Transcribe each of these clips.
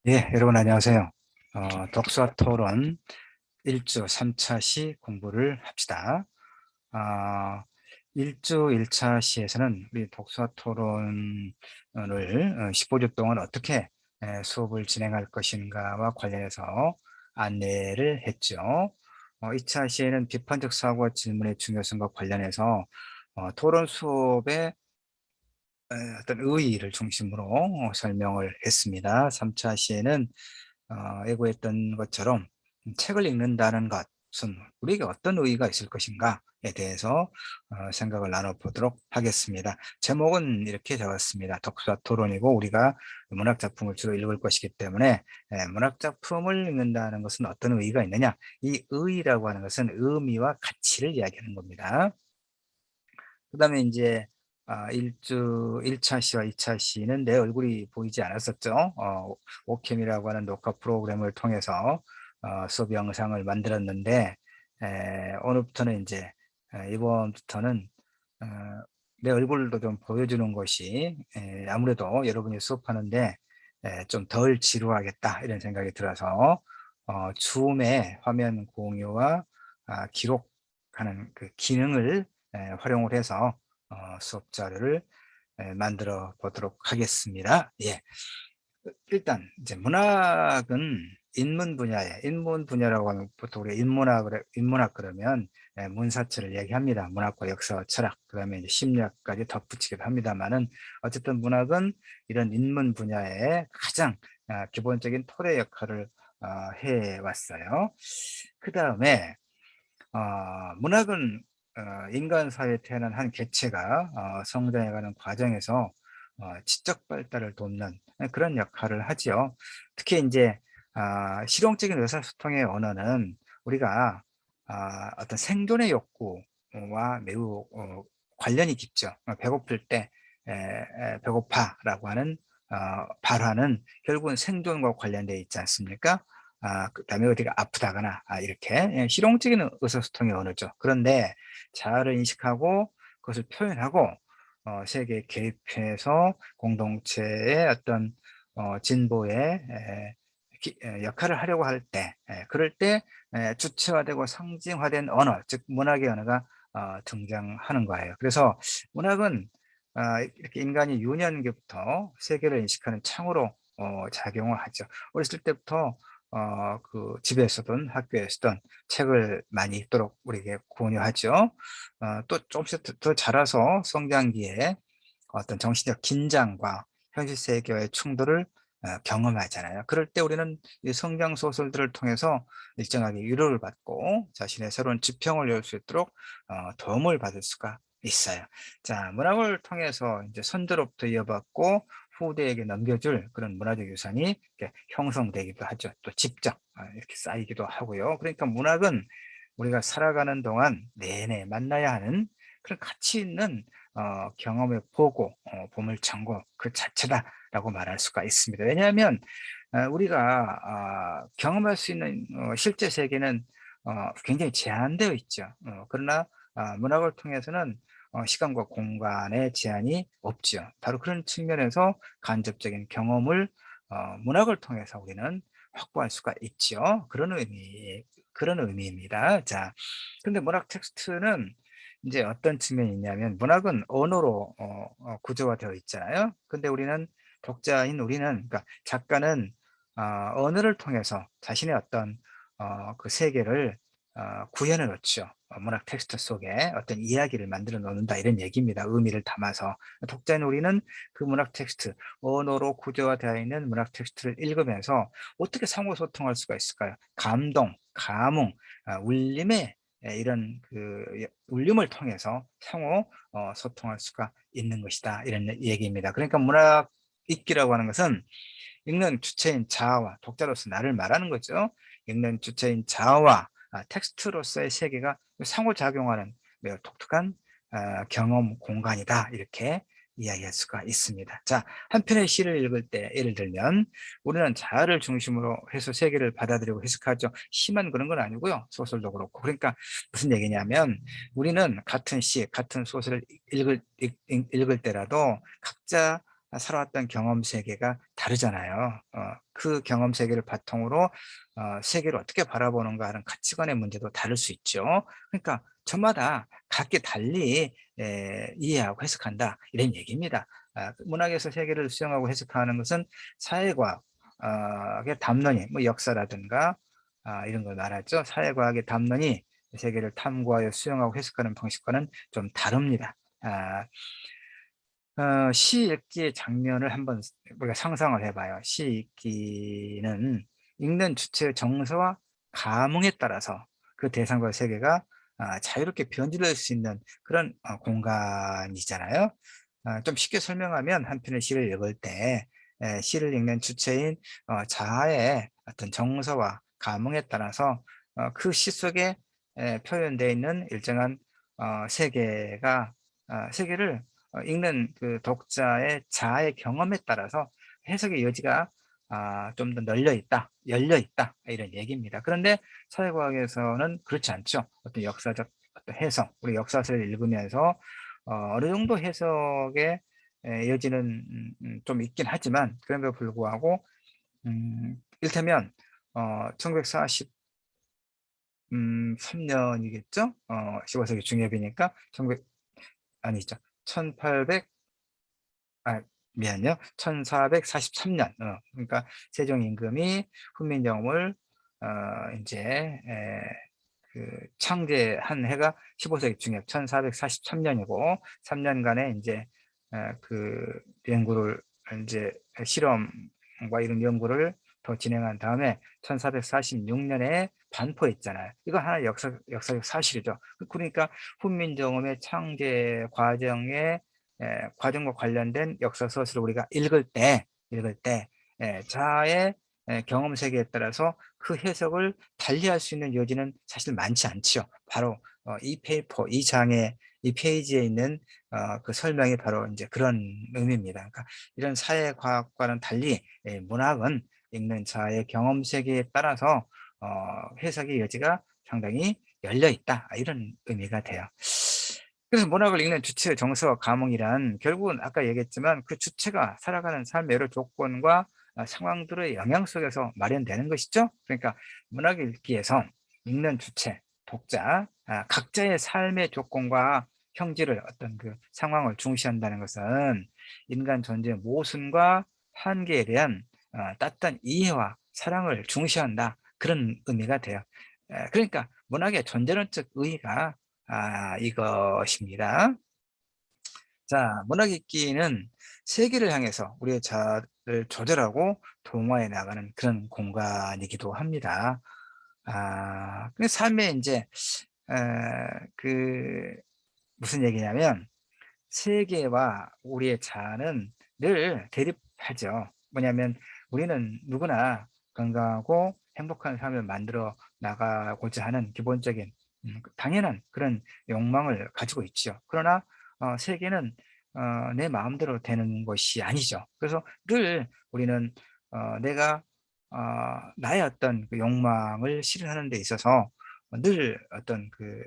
예, 여러분 안녕하세요. 독서 토론 1주 3차 시 공부를 합시다. 아, 1주 1차 시에서는 우리 독서 토론을 15주 동안 어떻게 수업을 진행할 것인가와 관련해서 안내를 했죠. 2차 시에는 비판적 사고와 질문의 중요성과 관련해서 토론 수업의 어떤 의의를 중심으로 설명을 했습니다. 3차 시에는 예고했던 것처럼 책을 읽는다는 것은 우리에게 어떤 의의가 있을 것인가에 대해서 생각을 나눠보도록 하겠습니다. 제목은 이렇게 적었습니다. 독서 토론이고 우리가 문학 작품을 주로 읽을 것이기 때문에 문학 작품을 읽는다는 것은 어떤 의의가 있느냐, 이 의의라고 하는 것은 의미와 가치를 이야기하는 겁니다. 그 다음에 이제 1차 시와 2차 시는 내 얼굴이 보이지 않았었죠. 오캠이라고 하는 녹화 프로그램을 통해서 수업 영상을 만들었는데, 오늘부터는 이제 이번부터는 어, 내 얼굴도 좀 보여주는 것이 아무래도 여러분이 수업하는데 좀 덜 지루하겠다 이런 생각이 들어서 줌의 화면 공유와 기록하는 그 기능을 활용을 해서 수업 자료를 만들어 보도록 하겠습니다. 예. 일단 이제 문학은 인문 분야라고 하면 보통 우리가 인문학 그러면 문사체를 얘기합니다. 문학과 역사와 철학, 그다음에 이제 심리학까지 덧붙이기도 합니다만은 어쨌든 문학은 이런 인문 분야의 가장 기본적인 토대 역할을 해왔어요. 그 다음에 문학은 인간 사회에 태어난 한 개체가 성장해가는 과정에서 지적 발달을 돕는 그런 역할을 하지요. 특히 이제 실용적인 의사소통의 언어는 우리가 어떤 생존의 욕구와 매우 관련이 깊죠. 배고플 때 배고파라고 하는 발화는 결국은 생존과 관련되어 있지 않습니까? 그다음에 어디가 아프다거나 이렇게 실용적인 의사소통의 언어죠. 그런데 자아를 인식하고 그것을 표현하고 세계에 개입해서 공동체의 어떤 진보의 역할을 하려고 할 때, 그럴 때 주체화되고 상징화된 언어, 즉 문학의 언어가 등장하는 거예요. 그래서 문학은 이렇게 인간이 유년기부터 세계를 인식하는 창으로 작용을 하죠. 어렸을 때부터 그 집에서든 학교에서든 책을 많이 읽도록 우리에게 권유하죠. 또 조금씩 더 자라서 성장기에 어떤 정신적 긴장과 현실 세계와의 충돌을 경험하잖아요. 그럴 때 우리는 이 성장 소설들을 통해서 일정하게 위로를 받고 자신의 새로운 지평을 열 수 있도록 도움을 받을 수가 있어요. 자, 문학을 통해서 이제 선조로부터 이어받고 후대에게 넘겨줄 그런 문화적 유산이 이렇게 형성되기도 하죠. 또 직접 이렇게 쌓이기도 하고요. 그러니까 문학은 우리가 살아가는 동안 내내 만나야 하는 그런 가치 있는 경험의 보고, 보물창고 그 자체다라고 말할 수가 있습니다. 왜냐하면 우리가 경험할 수 있는 실제 세계는 굉장히 제한되어 있죠. 그러나 문학을 통해서는 시간과 공간의 제한이 없죠. 바로 그런 측면에서 간접적인 경험을 문학을 통해서 우리는 확보할 수가 있죠. 그런 의미입니다. 자, 근데 문학 텍스트는 이제 어떤 측면이 있냐면 문학은 언어로 구조화되어 있잖아요. 근데 독자인 우리는, 그러니까 작가는 언어를 통해서 자신의 어떤 그 세계를 구현해 놓죠. 문학 텍스트 속에 어떤 이야기를 만들어 놓는다 이런 얘기입니다. 의미를 담아서. 독자인 우리는 그 문학 텍스트, 언어로 구조화되어 있는 문학 텍스트를 읽으면서 어떻게 상호 소통할 수가 있을까요? 감동, 감흥, 울림의 이런 그 울림을 통해서 상호 소통할 수가 있는 것이다 이런 얘기입니다. 그러니까 문학 읽기라고 하는 것은 읽는 주체인 자아와 독자로서 나를 말하는 거죠. 읽는 주체인 자아와 텍스트로서의 세계가 상호작용하는 매우 독특한 경험 공간이다 이렇게 이야기할 수가 있습니다. 자, 한 편의 시를 읽을 때 예를 들면 우리는 자아를 중심으로 해서 세계를 받아들이고 해석하죠. 시만 그런 건 아니고요. 소설도 그렇고. 그러니까 무슨 얘기냐면 우리는 같은 시, 같은 소설을 읽을 때라도 각자 살아왔던 경험 세계가 다르잖아요. 그 경험 세계를 바탕으로 세계를 어떻게 바라보는가 하는 가치관의 문제도 다를 수 있죠. 그러니까 저마다 각기 달리 이해하고 해석한다 이런 얘기입니다. 문학에서 세계를 수용하고 해석하는 것은 사회과학 의 담론이 뭐 역사라든가 이런 걸 말하죠. 사회과학의 담론이 세계를 탐구하여 수용하고 해석하는 방식과는 좀 다릅니다. 아 시 읽기의 장면을 한번 우리가 상상을 해 봐요. 시 읽기는 읽는 주체의 정서와 감흥에 따라서 그 대상과 세계가 자유롭게 변질될 수 있는 그런 공간이잖아요. 좀 쉽게 설명하면 한 편의 시를 읽을 때 시를 읽는 주체인 자아의 어떤 정서와 감흥에 따라서 그 시 속에 표현되어 있는 일정한 세계가 세계를 읽는 그 독자의 자아의 경험에 따라서 해석의 여지가 좀 더 널려 있다, 열려 있다 이런 얘기입니다. 그런데 사회과학에서는 그렇지 않죠. 어떤 역사적 어떤 해석, 우리 역사서를 읽으면서 어느 정도 해석의 여지는 좀 있긴 하지만 그럼에도 불구하고 이를테면 1940 3년이겠죠? 15 세기 중엽이니까 1900 아니죠. 1800 미안요. 1443 년 그러니까 세종 임금이 훈민정음을 인제 창제한 해가 15 세기 중엽 1443 년이고 3 년간의 인제 그 연구를 인제 실험과 이런 연구를 더 진행한 다음에 1446 년에 반포했잖아요. 이거 하나의 역사적 사실이죠. 그러니까 훈민정음의 창제 과정과 관련된 역사 소설을 우리가 읽을 때 자아의 경험 세계에 따라서 그 해석을 달리할 수 있는 여지는 사실 많지 않지요. 바로 이 페이퍼, 이 장의 이 페이지에 있는 그 설명이 바로 인제 그런 의미입니다. 그러니까 이런 사회과학과는 달리 문학은 읽는 자의 경험 세계에 따라서 해석의 여지가 상당히 열려 있다. 이런 의미가 돼요. 그래서 문학을 읽는 주체의 정서와 감흥이란 결국은 아까 얘기했지만 그 주체가 살아가는 삶의 여러 조건과 상황들의 영향 속에서 마련되는 것이죠. 그러니까 문학 읽기에서 읽는 주체, 독자 각자의 삶의 조건과 형질을 어떤 그 상황을 중시한다는 것은 인간 존재의 모순과 한계에 대한 따뜻한 이해와 사랑을 중시한다. 그런 의미가 돼요. 그러니까 문학의 존재론적 의의가 이것입니다. 자, 문학 읽기는 세계를 향해서 우리의 자아를 조절하고 동화해 나가는 그런 공간이기도 합니다. 그 삶에 인제 그 무슨 얘기냐면 세계와 우리의 자아는 늘 대립하죠. 뭐냐면 우리는 누구나 건강하고 행복한 삶을 만들어 나가고자 하는 기본적인 당연한 그런 욕망을 가지고 있죠. 그러나 세계는 내 마음대로 되는 것이 아니죠. 그래서 늘 우리는 내가 나의 어떤 그 욕망을 실현하는 데 있어서 늘 어떤 그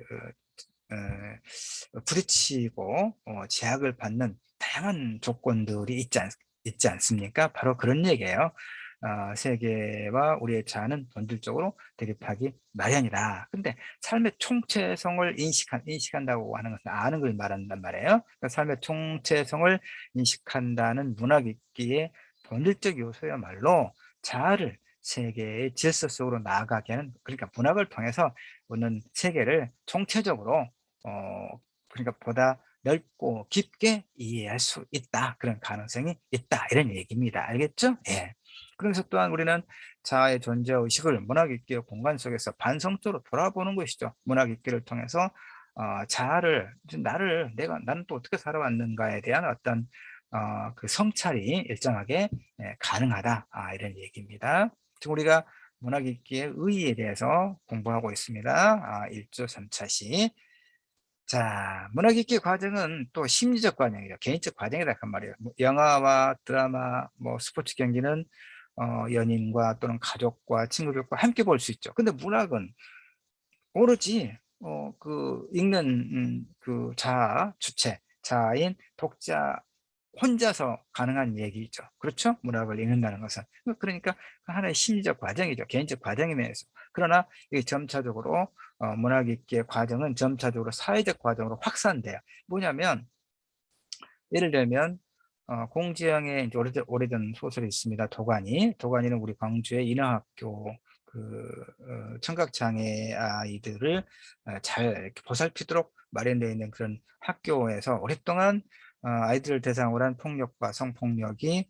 부딪히고 제약을 받는 다양한 조건들이 있지 않습니까? 바로 그런 얘기예요. '세계와 우리의 자아는 본질적으로 대립하기 마련이다.' 근데 삶의 총체성을 인식한다고 하는 것은 아는 걸 말한단 말이에요. 그러니까 삶의 총체성을 인식한다는 문학 읽기의 본질적 요소야말로 자아를 세계의 질서 속으로 나아가게 하는, 그러니까 문학을 통해서 우리는 세계를 총체적으로 그러니까 보다 넓고 깊게 이해할 수 있다. 그런 가능성이 있다. 이런 얘기입니다. 알겠죠? 예. 그래서 또한 우리는 자아의 존재 의식을 문학 읽기의 공간 속에서 반성적으로 돌아보는 것이죠. 문학 읽기를 통해서 자아를 나는 또 어떻게 살아왔는가에 대한 어떤 그 성찰이 일정하게 가능하다. 이런 얘기입니다. 지금 우리가 문학 읽기의 의의에 대해서 공부하고 있습니다. 1조 3차 시. 자, 문학 읽기 과정은 또 심리적 과정이죠. 개인적 과정이다 그 말이에요. 뭐 영화와 드라마, 뭐 스포츠 경기는 연인과 또는 가족과 친구들과 함께 볼 수 있죠. 근데 문학은 오로지 그 읽는 그 자아, 주체, 자아인 독자 혼자서 가능한 얘기죠. 그렇죠? 문학을 읽는다는 것은. 그러니까 하나의 심리적 과정이죠. 개인적 과정이면서. 그러나 이 점차적으로 문학 읽기의 과정은 점차적으로 사회적 과정으로 확산돼요. 뭐냐면 예를 들면 공지영의 이제 오래된 소설이 있습니다. 도가니. 도가니는 우리 광주의 인하학교 청각장애 아이들을 잘 이렇게 보살피도록 마련되어 있는 그런 학교에서 오랫동안 아이들을 대상으로 한 폭력과 성폭력이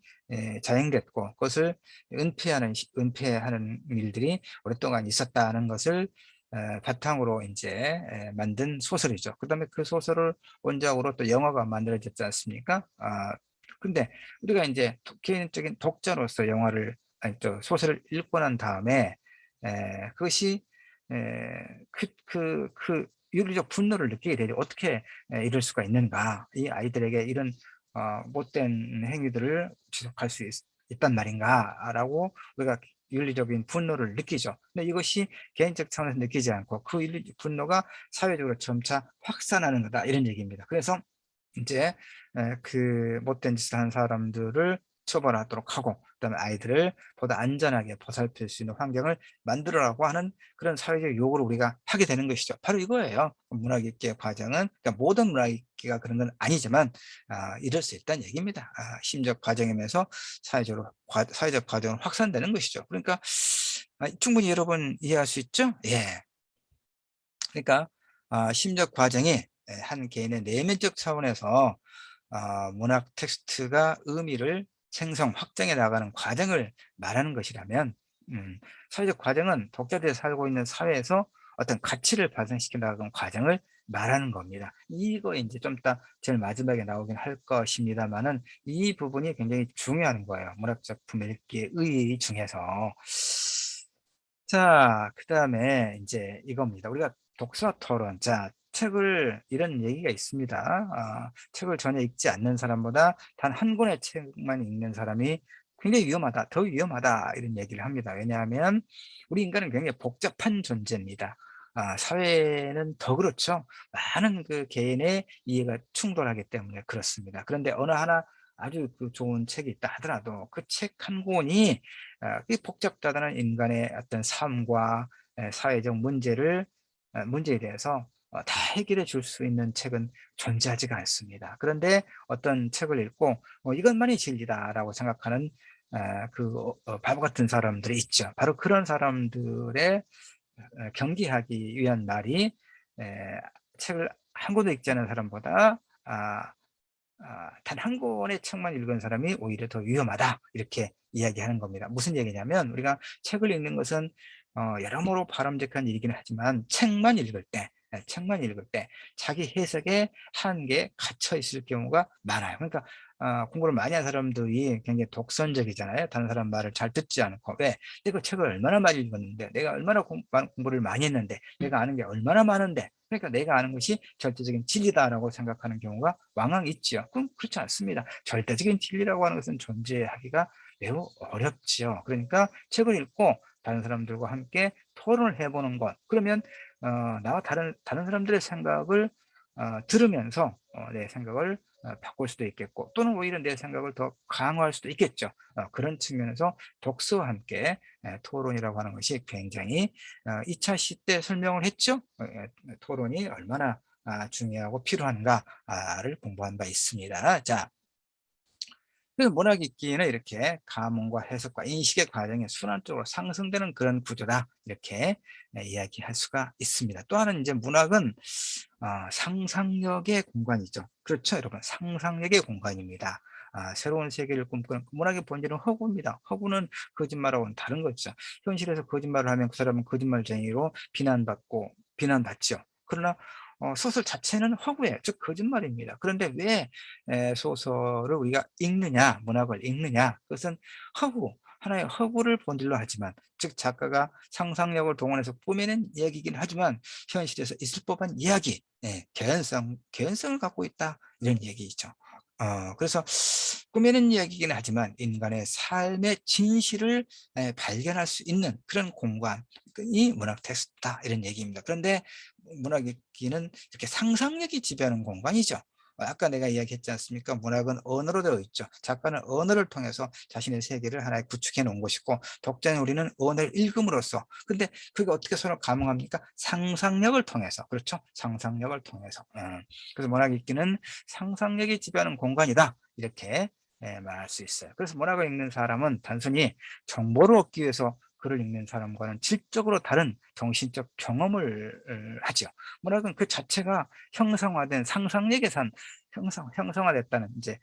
자행됐고, 그것을 은폐하는 일들이 오랫동안 있었다는 것을 바탕으로 이제 만든 소설이죠. 그다음에 그 소설을 원작으로 또 영화가 만들어졌지 않습니까? 근데 우리가 이제 개인적인 독자로서 영화를, 아니 또 소설을 읽고 난 다음에 그것이 윤리적 분노를 느끼게 되죠. 어떻게 이럴 수가 있는가? 이 아이들에게 이런 못된 행위들을 지속할 수 있단 말인가라고 우리가 윤리적인 분노를 느끼죠. 근데 이것이 개인적 차원에서 느끼지 않고 그 윤리적 분노가 사회적으로 점차 확산하는 거다, 이런 얘기입니다. 그래서 이제 그 못된 짓을 한 사람들을 처벌하도록 하고, 그다음에 아이들을 보다 안전하게 보살필 수 있는 환경을 만들어라고 하는 그런 사회적 요구를 우리가 하게 되는 것이죠. 바로 이거예요. 문학읽기의 과정은. 그러니까 모든 문학읽기가 그런 건 아니지만 이럴 수 있다는 얘기입니다. 심적 과정이면서 사회적 과정으로 확산되는 것이죠. 그러니까 충분히 여러분 이해할 수 있죠? 예. 그러니까 심적 과정이 한 개인의 내면적 차원에서 문학 텍스트가 의미를 확장해 나가는 과정을 말하는 것이라면, 사회적 과정은 독자들이 살고 있는 사회에서 어떤 가치를 발생시켜 나가는 과정을 말하는 겁니다. 이거 이제 좀 이따 제일 마지막에 나오긴 할 것입니다만은, 이 부분이 굉장히 중요한 거예요. 문학 작품 읽기의 의의 중에서. 자, 그다음에 이제 이겁니다. 우리가 독서 토론. 자, 이런 얘기가 있습니다. 책을 전혀 읽지 않는 사람보다 단 한 권의 책만 읽는 사람이 굉장히 위험하다, 더 위험하다, 이런 얘기를 합니다. 왜냐하면 우리 인간은 굉장히 복잡한 존재입니다. 사회는 더 그렇죠. 많은 그 개인의 이해가 충돌하기 때문에 그렇습니다. 그런데 어느 하나 아주 그 좋은 책이 있다 하더라도 그 책 한 권이 이 복잡하다는 인간의 어떤 삶과 사회적 문제에 대해서 다 해결해 줄 수 있는 책은 존재하지가 않습니다. 그런데 어떤 책을 읽고 이것만이 진리다라고 생각하는 바보 같은 사람들이 있죠. 바로 그런 사람들의 경계하기 위한 말이, 책을 한 권도 읽지 않은 사람보다 단 한 권의 책만 읽은 사람이 오히려 더 위험하다, 이렇게 이야기하는 겁니다. 무슨 얘기냐면 우리가 책을 읽는 것은 여러모로 바람직한 일이긴 하지만 책만 읽을 때 자기 해석에 한계에 갇혀 있을 경우가 많아요. 그러니까 공부를 많이 한 사람들이 굉장히 독선적이잖아요. 다른 사람 말을 잘 듣지 않고. 왜? 내가 책을 얼마나 많이 읽었는데, 내가 얼마나 공부를 많이 했는데, 내가 아는 게 얼마나 많은데, 그러니까 내가 아는 것이 절대적인 진리다라고 생각하는 경우가 왕왕 있지요. 그럼 그렇지 않습니다. 절대적인 진리라고 하는 것은 존재하기가 매우 어렵지요. 그러니까 책을 읽고 다른 사람들과 함께 토론을 해보는 것. 그러면 나와 다른 사람들의 생각을 들으면서 내 생각을 바꿀 수도 있겠고, 또는 오히려 내 생각을 더 강화할 수도 있겠죠. 그런 측면에서 독서와 함께 토론이라고 하는 것이 굉장히 2차 시대 설명을 했죠. 토론이 얼마나 중요하고 필요한가를 공부한 바 있습니다. 자, 그래서 문학 읽기는 이렇게 감흥과 해석과 인식의 과정이 순환적으로 상승되는 그런 구조다, 이렇게 이야기할 수가 있습니다. 또 하나는 이제 문학은 상상력의 공간이죠. 그렇죠, 여러분. 상상력의 공간입니다. 새로운 세계를 꿈꾸는 문학의 본질은 허구입니다. 허구는 거짓말하고는 다른 거죠. 현실에서 거짓말을 하면 그 사람은 거짓말쟁이로 비난받죠. 그러나 소설 자체는 허구예요. 즉 거짓말입니다. 그런데 왜 소설을 우리가 읽느냐, 문학을 읽느냐, 그것은 하나의 허구를 본질로 하지만, 즉 작가가 상상력을 동원해서 꾸미는 이야기이긴 하지만 현실에서 있을 법한 이야기, 개연성을 갖고 있다, 이런 얘기죠. 그래서 꾸미는 이야기이긴 하지만 인간의 삶의 진실을 발견할 수 있는 그런 공간이 문학 텍스트다, 이런 얘기입니다. 그런데 문학 읽기는 이렇게 상상력이 지배하는 공간이죠. 아까 내가 이야기했지 않습니까? 문학은 언어로 되어 있죠. 작가는 언어를 통해서 자신의 세계를 하나의 구축해 놓은 것이고, 독자인 우리는 언어를 읽음으로써, 근데 그게 어떻게 서로 감흥합니까? 상상력을 통해서. 그렇죠? 상상력을 통해서. 그래서 문학 읽기는 상상력이 지배하는 공간이다, 이렇게 말할 수 있어요. 그래서 문학을 읽는 사람은 단순히 정보를 얻기 위해서 글을 읽는 사람과는 질적으로 다른 정신적 경험을 하죠. 문학은 그 자체가 형성화된 상상력에 산 형성화됐다는, 이제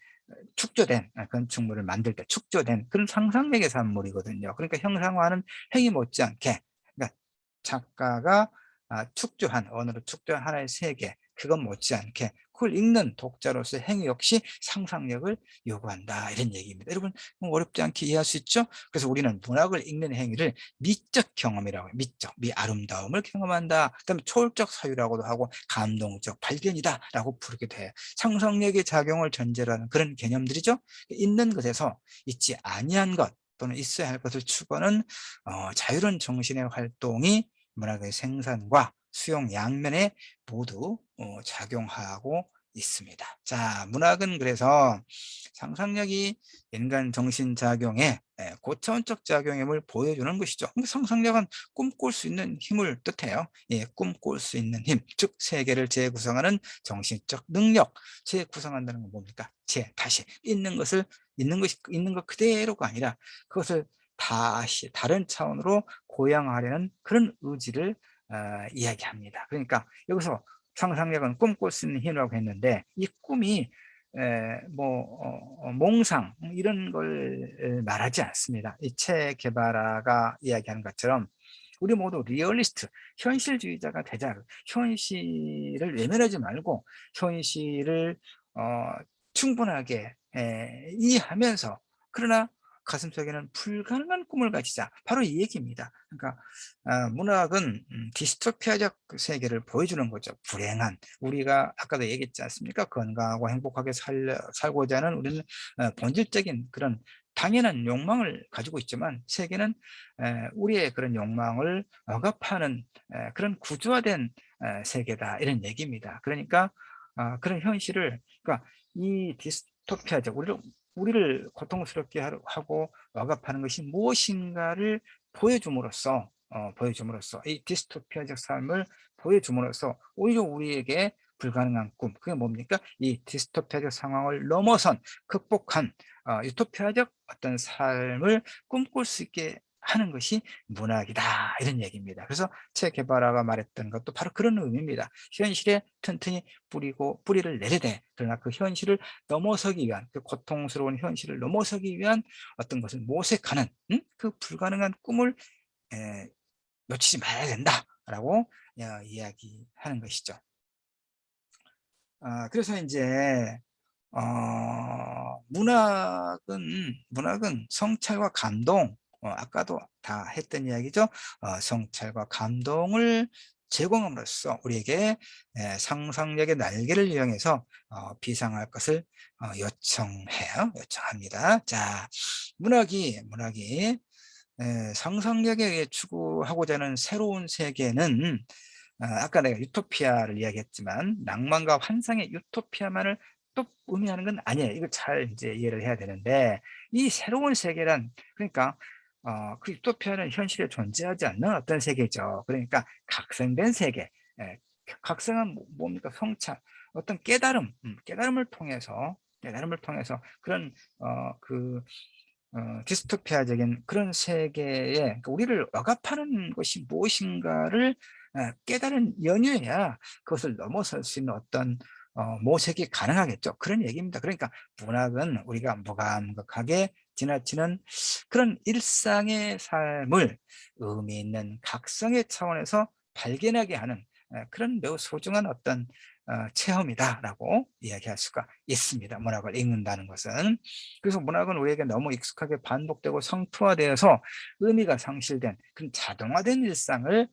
축조된, 건축물을 만들 때 축조된 그런 상상력의 산물이거든요. 그러니까 형상화하는 행위 못지않게, 그러니까 작가가 축조한, 언어로 축조한 하나의 세계, 그것 못지않게 그걸 읽는 독자로서의 행위 역시 상상력을 요구한다, 이런 얘기입니다. 여러분, 어렵지 않게 이해할 수 있죠? 그래서 우리는 문학을 읽는 행위를 미적 경험이라고 해요. 미적, 아름다움을 경험한다. 그다음에 초월적 사유라고도 하고 감동적 발견이다 라고 부르기도 해요. 상상력의 작용을 전제로 하는 그런 개념들이죠. 있는 것에서 있지 아니한 것 또는 있어야 할 것을 추구하는 자유로운 정신의 활동이 문학의 생산과 수용 양면에 모두 작용하고 있습니다. 자, 문학은 그래서 상상력이 인간 정신작용의 고차원적 작용임을 보여주는 것이죠. 상상력은 꿈꿀 수 있는 힘을 뜻해요. 예, 꿈꿀 수 있는 힘, 즉 세계를 재구성하는 정신적 능력. 재구성한다는 건 뭡니까? 다시 있는 것 그대로가 아니라 그것을 다시 다른 차원으로 고양하려는 그런 의지를 이야기합니다. 그러니까 여기서 상상력은 꿈꿀 수 있는 힘이라고 했는데, 이 꿈이 몽상 이런 걸 말하지 않습니다. 이 체 게바라가 이야기하는 것처럼 우리 모두 리얼리스트, 현실주의자가 되자. 현실을 외면하지 말고 현실을 어, 충분하게 이해하면서, 그러나 가슴속에는 불가능한 꿈을 가지자. 바로 이 얘기입니다. 그러니까 문학은 디스토피아적 세계를 보여주는 거죠. 불행한, 우리가 아까도 얘기했지 않습니까? 건강하고 행복하게 살고자 하는 우리는 본질적인 그런 당연한 욕망을 가지고 있지만, 세계는 우리의 그런 욕망을 억압하는 그런 구조화된 세계다, 이런 얘기입니다. 그러니까 그런 현실을, 그러니까 이 디스토피아적, 우리를 고통스럽게 하고 억압하는 것이 무엇인가를 보여줌으로써 이 디스토피아적 삶을 보여줌으로써 오히려 우리에게 불가능한 꿈, 그게 뭡니까? 이 디스토피아적 상황을 넘어선, 극복한 유토피아적 어떤 삶을 꿈꿀 수 있게 하는 것이 문학이다, 이런 얘기입니다. 그래서 체 게바라가 말했던 것도 바로 그런 의미입니다. 현실에 튼튼히 뿌리를 내리되, 그러나 그 현실을 넘어서기 위한, 그 고통스러운 현실을 넘어서기 위한 어떤 것을 모색하는, 그 불가능한 꿈을 놓치지 말아야 된다라고 이야기하는 것이죠. 그래서 이제 문학은 성찰과 감동, 아까도 다 했던 이야기죠. 성찰과 감동을 제공함으로써 우리에게 상상력의 날개를 이용해서 비상할 것을 요청합니다. 자, 문학이 상상력에 의해 추구하고자 하는 새로운 세계는, 아까 내가 유토피아를 이야기했지만 낭만과 환상의 유토피아만을 또 의미하는 건 아니에요. 이걸 잘 이제 이해를 해야 되는데, 이 새로운 세계란, 그러니까 그 유토피아는 현실에 존재하지 않는 어떤 세계죠. 그러니까 각성된 세계. 각성은 뭡니까? 성찰, 어떤 깨달음을 통해서 그런 디스토피아적인 그런 세계에, 그러니까 우리를 억압하는 것이 무엇인가를 깨달은 연유해야 그것을 넘어설 수 있는 어떤 모색이 가능하겠죠. 그런 얘기입니다. 그러니까 문학은 우리가 무감각하게 지나치는 그런 일상의 삶을 의미 있는 각성의 차원에서 발견하게 하는 그런 매우 소중한 어떤 체험이다라고 이야기할 수가 있습니다. 문학을 읽는다는 것은. 그래서 문학은 우리에게 너무 익숙하게 반복되고 성투화되어서 의미가 상실된 그런 자동화된 일상을,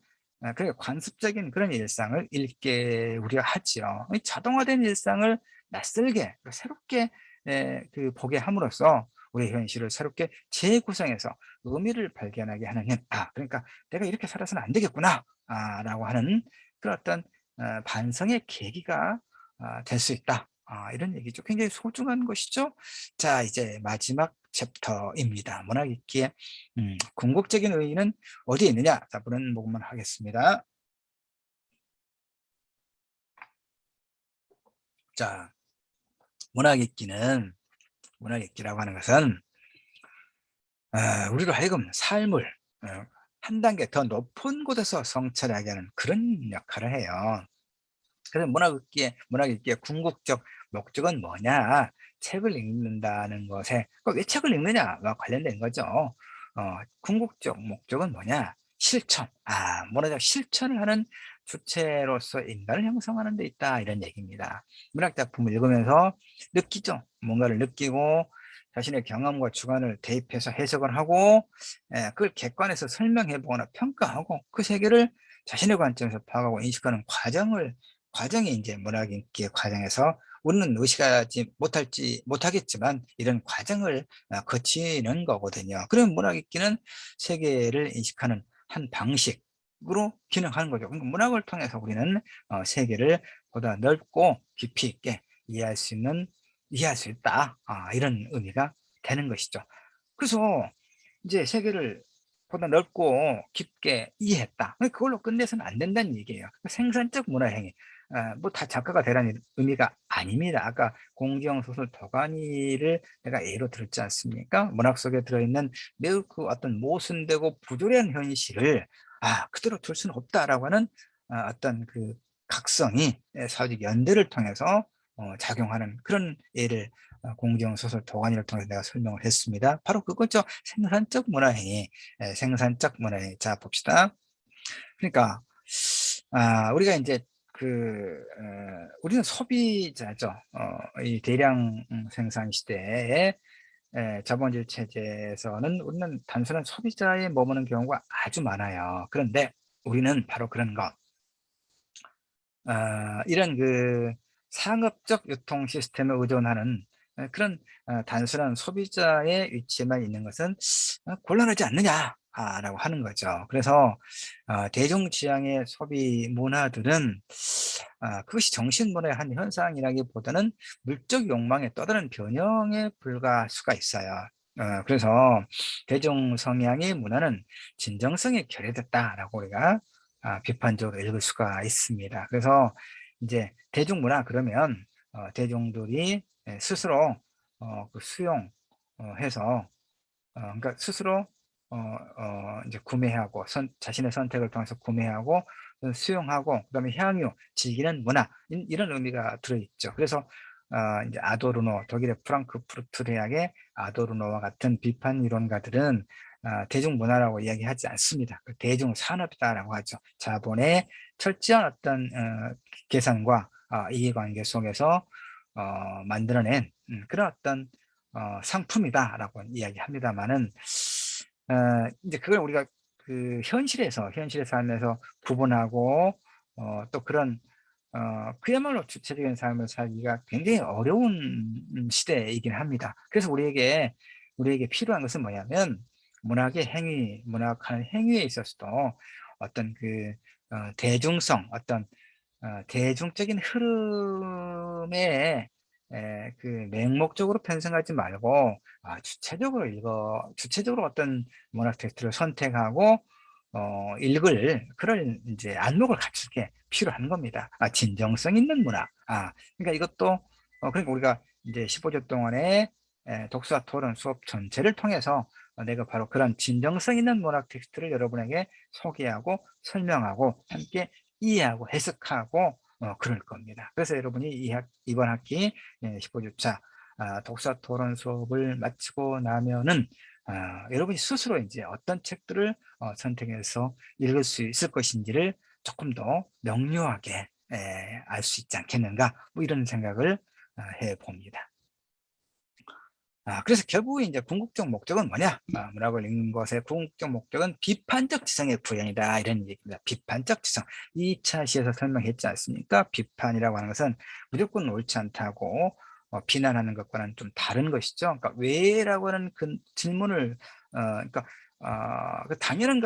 그러니까 관습적인 그런 일상을 읽게 우리가 하지요. 이 자동화된 일상을 낯설게 새롭게 보게 함으로써 우리 현실을 새롭게 재구성해서 의미를 발견하게 하는 힘. 그러니까 내가 이렇게 살아서는 안 되겠구나 라고 하는 그런 어떤 반성의 계기가 될 수 있다, 이런 얘기죠. 굉장히 소중한 것이죠. 자, 이제 마지막 챕터입니다. 문학 읽기의 궁극적인 의의는 어디에 있느냐? 자, 보는 부분만 하겠습니다. 자, 문학 읽기라고 하는 것은 우리로 하여금 삶을 한 단계 더 높은 곳에서 성찰하게 하는 그런 역할을 해요. 그래서 문학 읽기의 궁극적 목적은 뭐냐? 책을 읽는다는 것에 왜 책을 읽느냐와 관련된 거죠. 궁극적 목적은 뭐냐? 실천. 문화적 실천을 하는 주체로서 인간을 형성하는 데 있다, 이런 얘기입니다. 문학 작품을 읽으면서 느끼죠. 뭔가를 느끼고 자신의 경험과 주관을 대입해서 해석을 하고 그걸 객관해서 설명해 보거나 평가하고 그 세계를 자신의 관점에서 파악하고 인식하는 과정이 이제 문학 읽기의 과정에서 우리는 의식하지 못하겠지만 이런 과정을 거치는 거거든요. 그럼 문학 읽기는 세계를 인식하는 한 방식으로 기능하는 거죠. 그러니까 문학을 통해서 우리는 세계를 보다 넓고 깊이 있게 이해할 수 있다. 이런 의미가 되는 것이죠. 그래서 이제 세계를 보다 넓고 깊게 이해했다. 그걸로 끝내서는 안 된다는 얘기예요. 생산적 문화행위. 뭐 다 작가가 되라는 의미가 아닙니다. 아까 공지영 소설 도가니를 내가 예로 들었지 않습니까? 문학 속에 들어있는 매우 그 어떤 모순되고 부조리한 현실을 그대로 둘 수는 없다라고 하는 어떤 그 각성이 사회적 연대를 통해서 작용하는 그런 예를 공지영 소설 도가니를 통해서 내가 설명을 했습니다. 바로 그거죠. 생산적 문화행위. 생산적 문화행위. 자, 봅시다. 그러니까 우리가 이제 우리는 소비자죠. 이 대량 생산 시대에 자본주의 체제에서는 우리는 단순한 소비자에 머무는 경우가 아주 많아요. 그런데 우리는 바로 그런 것, 이런 그 상업적 유통 시스템에 의존하는 그런 단순한 소비자의 위치에만 있는 것은 곤란하지 않느냐라고 하는 거죠. 그래서 대중 지향의 소비 문화들은 그것이 정신문화의 한 현상이라기보다는 물적 욕망의 또 다른 변형에 불과할 수가 있어요. 그래서 대중 성향의 문화는 진정성이 결여됐다라고 우리가 비판적으로 읽을 수가 있습니다. 그래서 이제 대중문화 그러면 대중들이 스스로 그 수용해서 그러니까 스스로 이제 구매하고 자신의 선택을 통해서 구매하고 수용하고 그다음에 향유, 즐기는 문화 이런 의미가 들어있죠. 그래서 이제 아도르노 독일의 프랑크푸르트 대학의 아도르노와 같은 비판 이론가들은 대중문화라고 이야기하지 않습니다. 대중산업이다라고 하죠. 자본의 철저한 어떤 계산과 이해관계 속에서 만들어낸 그런 어떤 상품이다라고 이야기합니다만은 이제 그걸 우리가 그 현실의 삶에서 구분하고 또 그런 그야말로 주체적인 삶을 살기가 굉장히 어려운 시대이긴 합니다. 그래서 우리에게 필요한 것은 뭐냐면 문학하는 행위에 있어서도 어떤 그 대중성, 어떤 대중적인 흐름에 그 맹목적으로 편승하지 말고 주체적으로 어떤 문학 텍스트를 선택하고 읽을 그런 이제 안목을 갖추게 필요한 겁니다. 진정성 있는 문학. 그러니까 이것도 그러니까 우리가 이제 15주 동안의 독서 토론 수업 전체를 통해서 내가 바로 그런 진정성 있는 문학 텍스트를 여러분에게 소개하고 설명하고 함께 이해하고 해석하고 그럴 겁니다. 그래서 여러분이 이번 학기 15주차 독서 토론 수업을 마치고 나면은 여러분이 스스로 이제 어떤 책들을 선택해서 읽을 수 있을 것인지를 조금 더 명료하게 알 수 있지 않겠는가, 뭐 이런 생각을 해 봅니다. 그래서 결국에 이제 궁극적 목적은 뭐냐? 문학을 읽는 것의 궁극적 목적은 비판적 지성의 구현이다, 이런 얘기입니다. 비판적 지성. 2차 시에서 설명했지 않습니까? 비판이라고 하는 것은 무조건 옳지 않다고 비난하는 것과는 좀 다른 것이죠. 그러니까 왜라고 하는 그 질문을 그러니까 그 당연한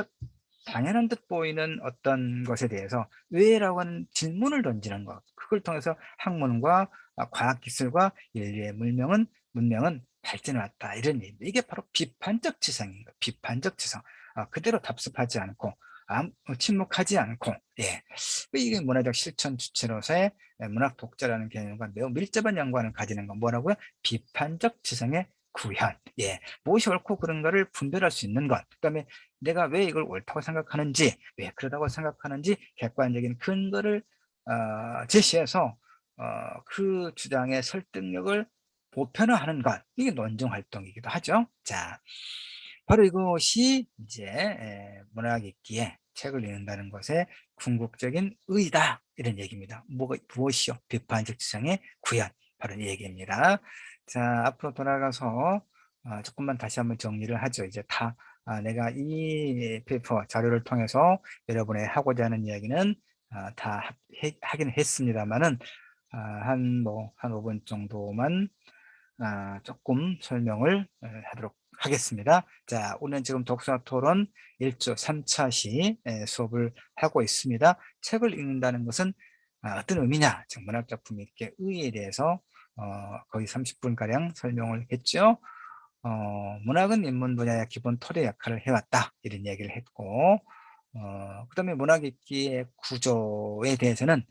듯 보이는 어떤 것에 대해서 왜라고 하는 질문을 던지는 것, 그걸 통해서 학문과 과학기술과 인류의 문명은 발전해왔다. 이런 얘기입니다. 이게 바로 비판적 지성인 거예요. 비판적 지성. 그대로 답습하지 않고 침묵하지 않고, 예. 이게 문화적 실천 주체로서의 문학 독자라는 개념과 매우 밀접한 연관을 가지는 건 뭐라고요? 비판적 지성의 구현. 예. 무엇이 옳고 그른가를 분별할 수 있는 것. 그다음에 내가 왜 이걸 옳다고 생각하는지, 왜 그러다고 생각하는지 객관적인 근거를 제시해서 그 주장의 설득력을 보편화하는 것. 이게 논증 활동이기도 하죠. 자, 바로 이것이 이제 문학 읽기에 책을 읽는다는 것의 궁극적인 의의다. 이런 얘기입니다. 무엇이요? 비판적 지성의 구현. 바로 이 얘기입니다. 자, 앞으로 돌아가서 조금만 다시 한번 정리를 하죠. 이제 다 내가 이 페이퍼 자료를 통해서 여러분의 하고자 하는 이야기는 다 하긴 했습니다만은 한 5분 정도만 조금 설명을 하도록 하겠습니다. 자, 오늘 지금 독서토론 1조 3차 시 수업을 하고 있습니다. 책을 읽는다는 것은 어떤 의미냐, 즉 문학작품 읽기의 의의에 대해서 거의 30분가량 설명을 했죠. 문학은 인문 분야의 기본 토대 역할을 해왔다. 이런 얘기를 했고, 그 다음에 문학 읽기의 구조에 대해서는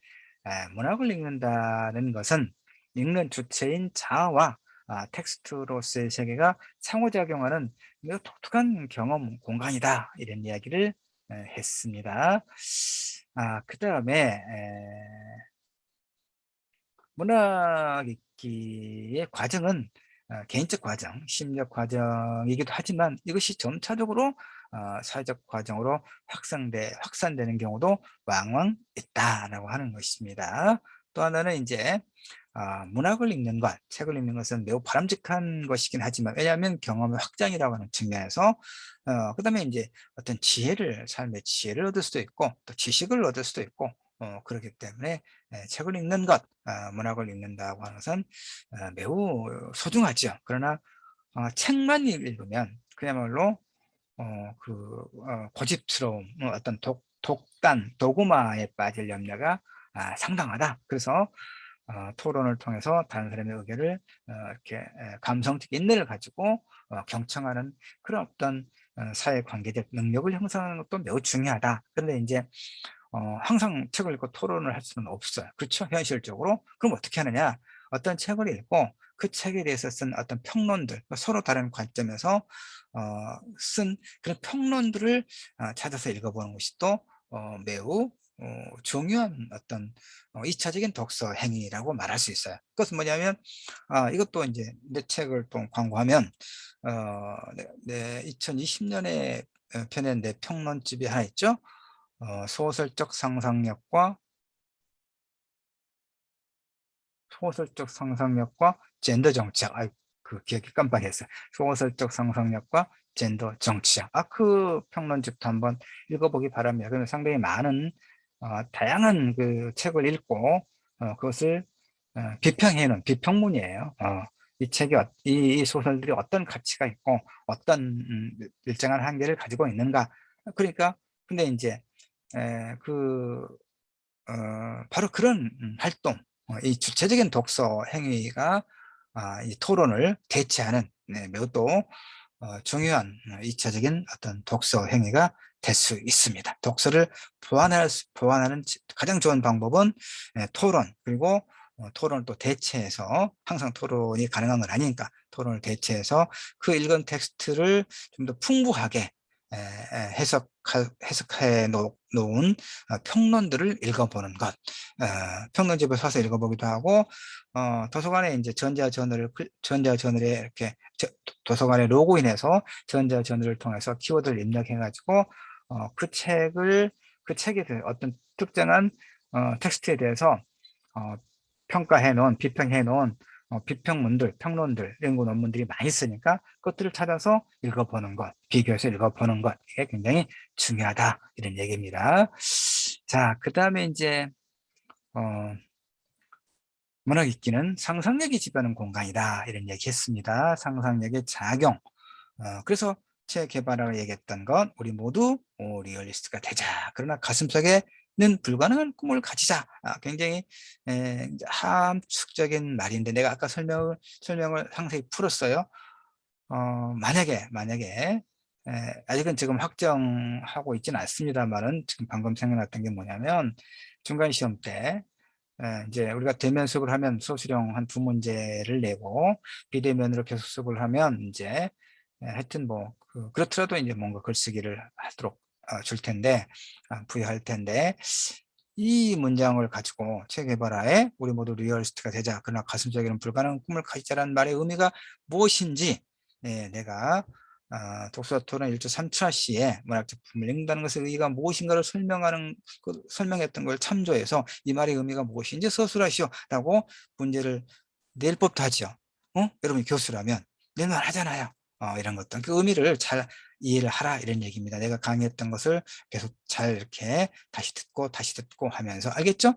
문학을 읽는다는 것은 읽는 주체인 자아와 텍스트로서의 세계가 상호작용하는 매우 독특한 경험 공간이다. 이런 이야기를 했습니다. 그 다음에 문학 읽기의 과정은 개인적 과정, 심리적 과정이기도 하지만 이것이 점차적으로 사회적 과정으로 확산되는 경우도 왕왕 있다라고 하는 것입니다. 또 하나는 이제 문학을 읽는 것, 책을 읽는 것은 매우 바람직한 것이긴 하지만, 왜냐하면 경험의 확장이라고 하는 측면에서 그 다음에 이제 어떤 삶의 지혜를 얻을 수도 있고 또 지식을 얻을 수도 있고 그렇기 때문에 책을 읽는 것, 문학을 읽는다고 하는 것은 매우 소중하죠. 그러나 책만 읽으면 그야말로 고집스러움, 어떤 도구마에 빠질 염려가 상당하다. 그래서 토론을 통해서 다른 사람의 의견을 이렇게 감성적 인내를 가지고 경청하는 그런 어떤 사회 관계적 능력을 형성하는 것도 매우 중요하다. 그런데 이제 항상 책을 읽고 토론을 할 수는 없어요. 그렇죠? 현실적으로. 그럼 어떻게 하느냐? 어떤 책을 읽고 그 책에 대해서 쓴 어떤 평론들, 서로 다른 관점에서 쓴 그런 평론들을 찾아서 읽어보는 것이 또 매우 중요한 어떤 2차적인 독서 행위라고 말할 수 있어요. 그것은 뭐냐면 이것도 이제 내 책을 또 광고하면 내 2020년에 펴낸 내 평론집이 하나 있죠. 소설적 상상력과 젠더 정치학. 그 기억이 깜빡했어요. 소설적 상상력과 젠더 정치학. 그 평론집도 한번 읽어보기 바랍니다. 그러면 상당히 많은 다양한 그 책을 읽고 그것을 비평해놓은 비평문이에요. 이 책이 이 소설들이 어떤 가치가 있고 어떤 일정한 한계를 가지고 있는가. 그러니까 근데 이제 그 바로 그런 활동, 이 주체적인 독서 행위가 이 토론을 대체하는 매우 또 중요한 2차적인 어떤 독서 행위가 될 수 있습니다. 독서를 보완하는 가장 좋은 방법은 토론, 그리고 토론을 또 대체해서, 항상 토론이 가능한 건 아니니까 토론을 대체해서 그 읽은 텍스트를 좀 더 풍부하게 해석해 놓은 평론들을 읽어보는 것. 평론집을 사서 읽어보기도 하고, 도서관에 이제 전자저널에 이렇게 도서관에 로그인해서 전자저널을 통해서 키워드를 입력해가지고 그 책에 대해 어떤 특정한 텍스트에 대해서 평가해 놓은, 비평해 놓은 비평문들, 평론들, 연구 논문들이 많이 있으니까 그것들을 찾아서 읽어보는 것, 비교해서 읽어보는 것, 이게 굉장히 중요하다. 이런 얘기입니다. 자, 그 다음에 이제 문학 읽기는 상상력이 지배하는 공간이다. 이런 얘기 했습니다. 상상력의 작용. 그래서 책 개발하고 얘기했던 건 우리 모두 리얼리스트가 되자. 그러나 가슴속에 불가능한 꿈을 가지자. 굉장히 이제 함축적인 말인데 내가 아까 설명을 상세히 풀었어요. 만약에 아직은 지금 확정하고 있지는 않습니다만은 지금 방금 생각났던 게 뭐냐면 중간 시험 때 이제 우리가 대면 수업을 하면 소수령 한 2문제를 내고 비대면으로 계속 수업을 하면 이제 하여튼 뭐 그렇더라도 이제 뭔가 글쓰기를 하도록 줄 텐데 부여할 텐데 이 문장을 가지고 책 개발하에 우리 모두 리얼리스트가 되자. 그러나 가슴속에는 불가능한 꿈을 가지자라는 말의 의미가 무엇인지 내가 독서토론 1조 3차 시에 문학작품을 읽는다는 것의 의의가 무엇인가를 설명했던 걸 참조해서 이 말의 의미가 무엇인지 서술하시오 라고 문제를 낼 법도 하죠. 여러분이 교수라면 낼 말 하잖아요. 이런 것들 그 의미를 잘 이해를 하라 이런 얘기입니다. 내가 강의했던 것을 계속 잘 이렇게 다시 듣고 하면서 알겠죠?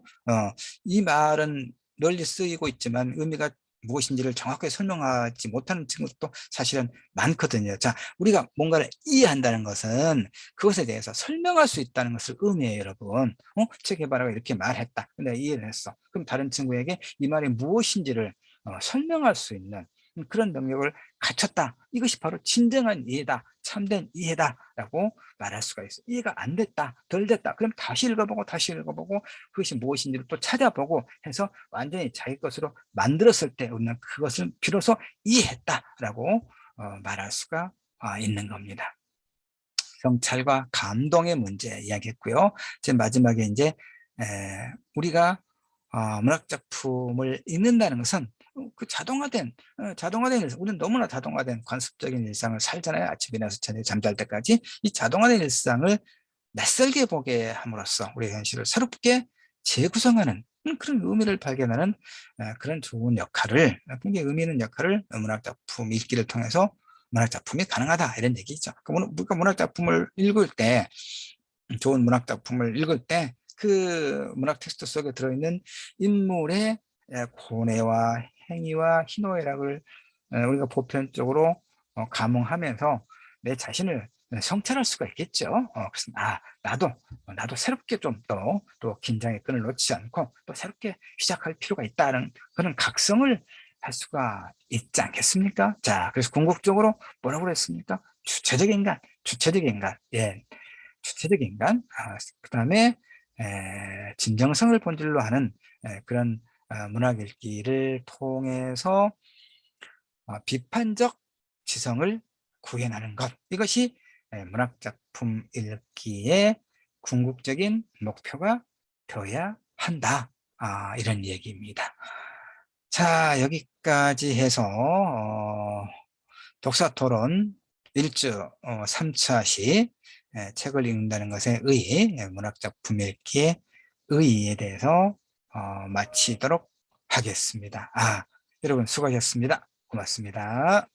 이 말은 널리 쓰이고 있지만 의미가 무엇인지를 정확하게 설명하지 못하는 친구도 사실은 많거든요. 자, 우리가 뭔가를 이해한다는 것은 그것에 대해서 설명할 수 있다는 것을 의미해요, 여러분. 책 개발하고 이렇게 말했다. 근데 이해를 했어. 그럼 다른 친구에게 이 말이 무엇인지를 설명할 수 있는 그런 능력을 갖췄다. 이것이 바로 진정한 이해다. 참된 이해다라고 말할 수가 있어. 이해가 안 됐다. 덜 됐다. 그럼 다시 읽어보고 그것이 무엇인지를 또 찾아보고 해서 완전히 자기 것으로 만들었을 때 우리는 그것을 비로소 이해했다라고 말할 수가 있는 겁니다. 성찰과 감동의 문제 이야기했고요. 지금 마지막에 이제 우리가 문학 작품을 읽는다는 것은 그 자동화된 일상, 우리는 너무나 자동화된 관습적인 일상을 살잖아요. 아침에 일어나서 저녁에 잠잘 때까지 이 자동화된 일상을 낯설게 보게 함으로써 우리의 현실을 새롭게 재구성하는 그런 의미를 발견하는 그런 좋은 역할을, 굉장히 의미 있는 역할을 문학 작품 읽기를 통해서 문학 작품이 가능하다 이런 얘기죠. 우리가 문학 작품을 읽을 때, 좋은 문학 작품을 읽을 때 그 문학 텍스트 속에 들어있는 인물의 고뇌와 행위와 희노애락을 우리가 보편적으로 감흥하면서 내 자신을 성찰할 수가 있겠죠. 그래서 나도 새롭게 좀 또 긴장의 끈을 놓지 않고 또 새롭게 시작할 필요가 있다는 그런 각성을 할 수가 있지 않겠습니까? 자, 그래서 궁극적으로 뭐라고 그랬습니까? 주체적 인간, 예, 주체적 인간, 그 다음에 진정성을 본질로 하는 그런 문학 읽기를 통해서 비판적 지성을 구현하는 것, 이것이 문학 작품 읽기의 궁극적인 목표가 되어야 한다. 이런 얘기입니다. 자, 여기까지 해서 독서토론 1주 3차 시 책을 읽는다는 것의 의의, 문학작품 읽기의 의의에 대해서 마치도록 하겠습니다. 여러분 수고하셨습니다. 고맙습니다.